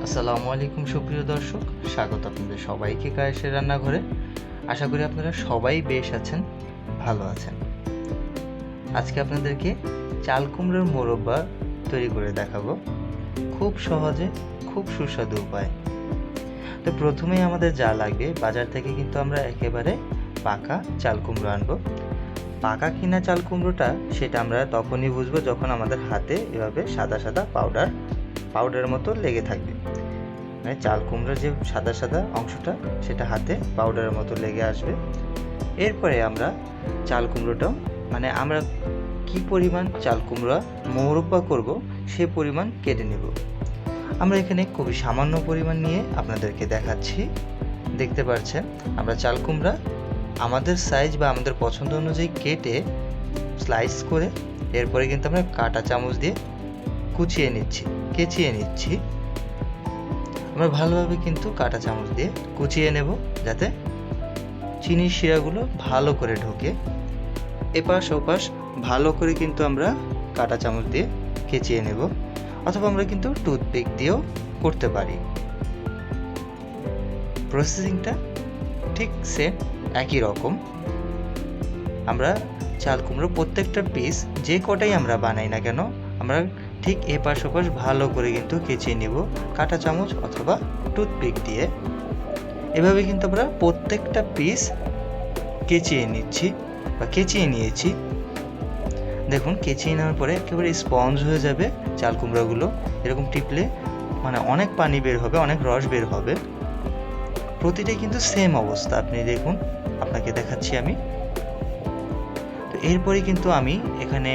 আসসালামু আলাইকুম সুপ্রিয় দর্শক, স্বাগত আপনাদের সবাইকে কায়েসের রান্নাঘরে। আশা করি আপনারা সবাই বেশ আছেন, ভালো আছেন। আজকে আপনাদেরকে চাল কুমড়োর মোরব্বা তৈরি করে দেখাবো, খুব সহজে, খুব সুস্বাদু উপায়। তো প্রথমেই আমাদের যা লাগবে, বাজার থেকে কিন্তু আমরা একেবারে পাকা চাল কুমড়ো আনবো। পাকা কিনা চাল কুমড়োটা সেটা আমরা তখনই বুঝবো যখন আমাদের হাতে এভাবে সাদা সাদা পাউডারের মতো লেগে থাকবে। মানে চাল কুমড়োর যে সাদা সাদা অংশটা সেটা হাতে পাউডারের মতো লেগে আসবে। এরপরে আমরা চাল কুমড়োটাও মানে আমরা কি পরিমাণ চাল কুমড়া মোরব্বা করব সে পরিমাণ কেটে নেব। আমরা এখানে খুবই সামান্য পরিমাণ নিয়ে আপনাদেরকে দেখাচ্ছি। দেখতে পাচ্ছেন আমরা চাল কুমড়া আমাদের সাইজ বা আমাদের পছন্দ অনুযায়ী কেটে স্লাইস করে এরপরে কিন্তু আমরা কাঁটা চামচ দিয়ে কেচিয়ে নিচ্ছি। আমরা ভালোভাবে কিন্তু কাঁটা চামচ দিয়ে কুচিয়ে নেব, যাতে চিনির শিরাগুলো ভালো করে ঢোকে। এপাশ ওপাশ ভালো করে কিন্তু আমরা কাঁটা চামচ দিয়ে কেচিয়ে নেব, অথবা আমরা কিন্তু টুথপিক দিয়েও করতে পারি। প্রসেসিংটা ঠিক সেম একই রকম। আমরা চাল কুমড়ো প্রত্যেকটা পিস যে কটাই আমরা বানাই না কেন, আমরা ঠিক এপাশ ওপাশ ভালো করে কিন্তু কেচিয়ে নিব কাঁটা চামচ অথবা টুথপিক দিয়ে। এভাবে কিন্তু আমরা প্রত্যেকটা পিস কেচিয়ে নিয়েছি। দেখুন, কেচিয়ে নেওয়ার পরে একেবারে স্পঞ্জ হয়ে যাবে চাল কুমড়োগুলো। এরকম টিপলে মানে অনেক পানি বের হবে, অনেক রস বের হবে। প্রতিটাই কিন্তু সেম অবস্থা। আপনি দেখুন, আপনাকে দেখাচ্ছি আমি। তো এরপরে কিন্তু আমি এখানে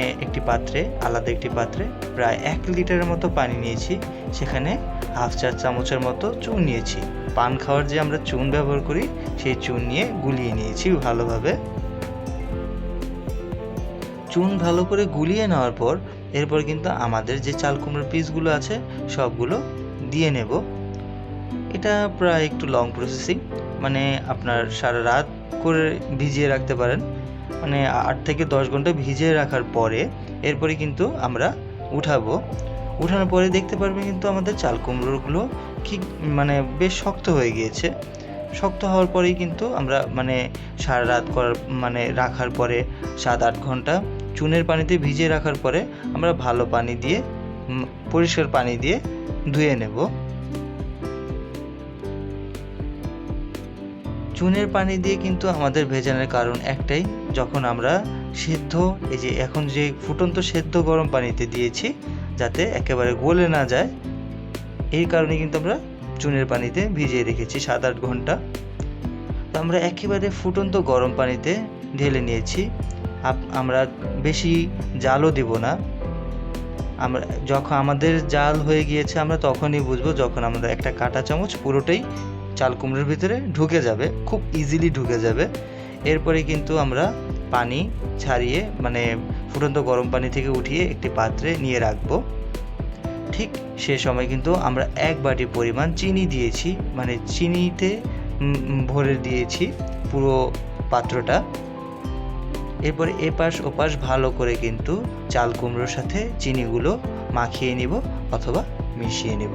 আলাদা একটি পাত্রে প্রায় 1 লিটারের মতো পানি নিয়েছি। সেখানে হাফ চা চামচের মতো চুন নিয়েছি। পান খাওয়ার যে আমরা চুন ব্যবহার করি, সেই চুন নিয়ে গুলিয়ে নিয়েছি ভালোভাবে। চুন ভালো করে গুলিয়ে নেওয়ার পর এরপর কিন্তু আমাদের যে চাল কুমড়োর পিসগুলো আছে সবগুলো দিয়ে নেব। এটা প্রায় একটু লং প্রসেসিং, মানে আপনার সারা রাত করে ভিজিয়ে রাখতে পারেন। মানে 8 থেকে 10 ঘন্টা ভিজিয়ে রাখার পরে এরপরে কিন্তু আমরা উঠানোর পরে দেখতে পারবেন কিন্তু আমাদের চাল কুমড়োগুলো কি মানে বেশ শক্ত হয়ে গিয়েছে। শক্ত হওয়ার পরেই কিন্তু আমরা সারা রাত রাখার পরে 7-8 ঘন্টা চুনের পানিতে ভিজিয়ে রাখার পরে আমরা ভালো পানি দিয়ে পরিষ্কার পানি দিয়ে ধুয়ে নেব। চুনের পানি দিয়ে কিন্তু আমাদের ভেজানোর কারণ একটাই, যখন আমরা এখন যে ফুটন্ত সেদ্ধ গরম পানিতে দিয়েছি যাতে একেবারে গলে না যায়, এই কারণে কিন্তু আমরা চুনের পানিতে ভিজিয়ে রেখেছি 7-8 ঘন্টা। তো আমরা একেবারে ফুটন্ত গরম পানিতে ঢেলে নিয়েছি। আমরা বেশি জালও দেব না। যখন আমাদের জাল হয়ে গিয়েছে আমরা তখনই বুঝবো, যখন আমরা একটা কাঁটা চামচ পুরোটাই চাল কুমড়োর ভিতরে ঢুকে যাবে, খুব ইজিলি ঢুকে যাবে। এরপরে কিন্তু আমরা পানি ছাড়িয়ে ফুটন্ত গরম পানি থেকে উঠিয়ে একটি পাত্রে নিয়ে রাখবো। ঠিক সে সময় কিন্তু আমরা 1 বাটি পরিমাণ চিনি দিয়েছি, চিনিতে ভরে দিয়েছি পুরো পাত্রটা। এরপরে এপাশ ওপাশ ভালো করে কিন্তু চাল কুমড়োর সাথে চিনিগুলো মাখিয়ে নিব অথবা মিশিয়ে নিব।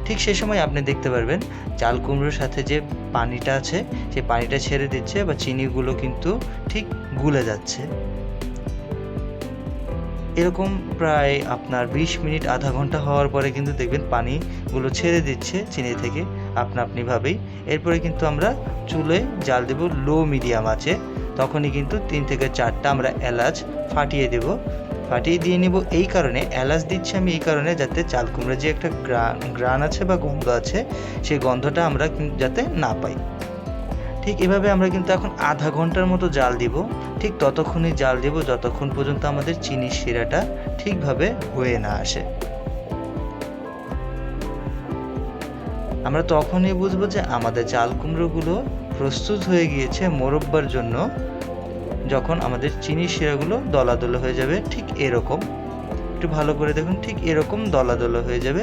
ঠিক সে সময় আপনি দেখতে পারবেন চাল কুমড়োর সাথে যে পানিটা আছে সেই পানিটা ছেড়ে দিচ্ছে, বা চিনিগুলো কিন্তু ঠিক গুলে যাচ্ছে। এরকম প্রায় আপনার 20 মিনিট আধা ঘন্টা হওয়ার পরে কিন্তু দেখবেন পানিগুলো ছেড়ে দিচ্ছে চিনি থেকে আপনিভাবেই। এরপরে কিন্তু আমরা চুলায় জাল দেব লো মিডিয়াম আঁচে। তখনই কিন্তু 3 থেকে 4টা আমরা এলাচ ফাটিয়ে দিয়ে নেব। এই কারণে এলাচ দিচ্ছি আমি, এই কারণে যাতে চাল কুমড়োর যে একটা গ্রান আছে বা গন্ধ আছে, সেই গন্ধটা আমরা যাতে না পাই। ঠিক এভাবে আমরা কিন্তু এখন আধা ঘন্টার মতো জাল দিব। ঠিক ততক্ষণই জাল দিব যতক্ষণ পর্যন্ত আমাদের চিনির শিরাটা ঠিকভাবে হয়ে না আসে। আমরা তখনই বুঝবো যে আমাদের চাল কুমড়োগুলো প্রস্তুত হয়ে গিয়েছে মোরব্বার জন্য, যখন আমাদের চিনির শিরাগুলো দলা হয়ে যাবে। ঠিক এরকম, একটু ভালো করে দেখুন, ঠিক এরকম দলা হয়ে যাবে,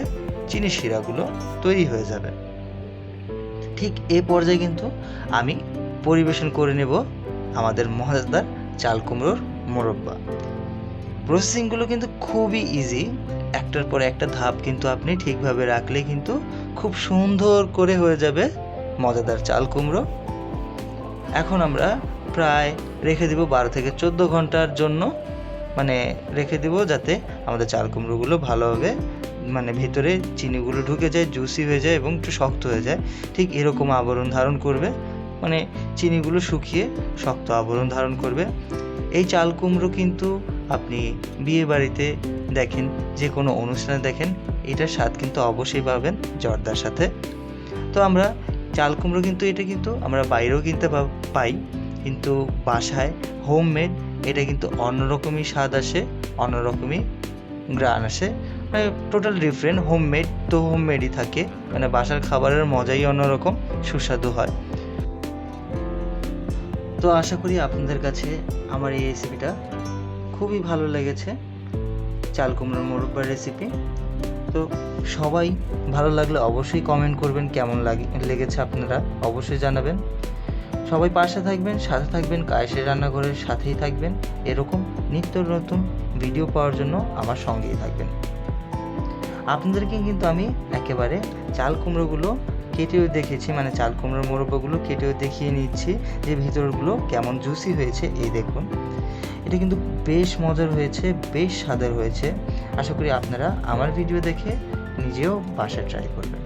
চিনির শিরাগুলো তৈরি হয়ে যাবে। ঠিক এই পর্যায়ে কিন্তু আমি পরিবেশন করে নেব আমাদের মজাদার চাল কুমড়োর মোরব্বা। প্রসেসিংগুলো কিন্তু খুবই ইজি, একটার পর একটা ধাপ কিন্তু আপনি ঠিকভাবে রাখলে কিন্তু খুব সুন্দর করে হয়ে যাবে মজাদার চাল কুমড়ো। এখন আমরা প্রায় রেখে দিব 12 থেকে 14 ঘন্টার জন্য, মানে রেখে দিব যাতে আমাদের চাল কুমড়োগুলো ভালোভাবে মানে ভেতরে চিনিগুলো ঢুকে যায়, জুসি হয়ে যায় এবং একটু শক্ত হয়ে যায়। ঠিক এরকম আবরণ ধারণ করবে, মানে চিনিগুলো শুকিয়ে শক্ত আবরণ ধারণ করবে। এই চাল কুমড়ো কিন্তু আপনি বিয়ে বাড়িতে দেখেন, যে কোনো অনুষ্ঠানে দেখেন, এটার স্বাদ কিন্তু অবশ্যই পাবেন জর্দার সাথে। তো আমরা চাল কুমড়ো কিন্তু এটা কিন্তু আমরা বাইরেও কিনতে পাই, কিন্তু বাসায় হোমমেড এটা কিন্তু অন্যরকমই স্বাদ আসে, অন্যরকমই গ্রান আসে, মানে টোটাল ডিফারেন্ট। হোমমেড তো হোমমেডই থাকে, মানে বাসার খাবারের মজাই অন্যরকম, সুস্বাদু হয়। তো আশা করি আপনাদের কাছে আমার এই রেসিপিটা খুবই ভালো লেগেছে, চাল কুমড়োর মোরব্বার রেসিপি। তো সবাই ভালো লাগলে অবশ্যই কমেন্ট করবেন, কেমন লেগেছে আপনারা অবশ্যই জানাবেন। সবাই পাশে থাকবেন, সাথে থাকবেন, কায়েসের রান্নাঘরের সাথেই থাকবেন। এরকম নিত্য নতুন ভিডিও পাওয়ার জন্য আমার সঙ্গেই থাকবেন। আপনাদেরকে কিন্তু আমি একেবারে চাল কুমড়োগুলো কেটেও দেখেছি, মানে চাল কুমড়োর মোরব্বাগুলো কেটেও দেখিয়ে নিচ্ছি যে ভিতরগুলো কেমন জুসি হয়েছে। এই দেখুন, এটা কিন্তু বেশ মজার হয়েছে, বেশ স্বাদের হয়েছে। আশা করি আপনারা আমার ভিডিও দেখে নিজেও বাসায় ট্রাই করবেন।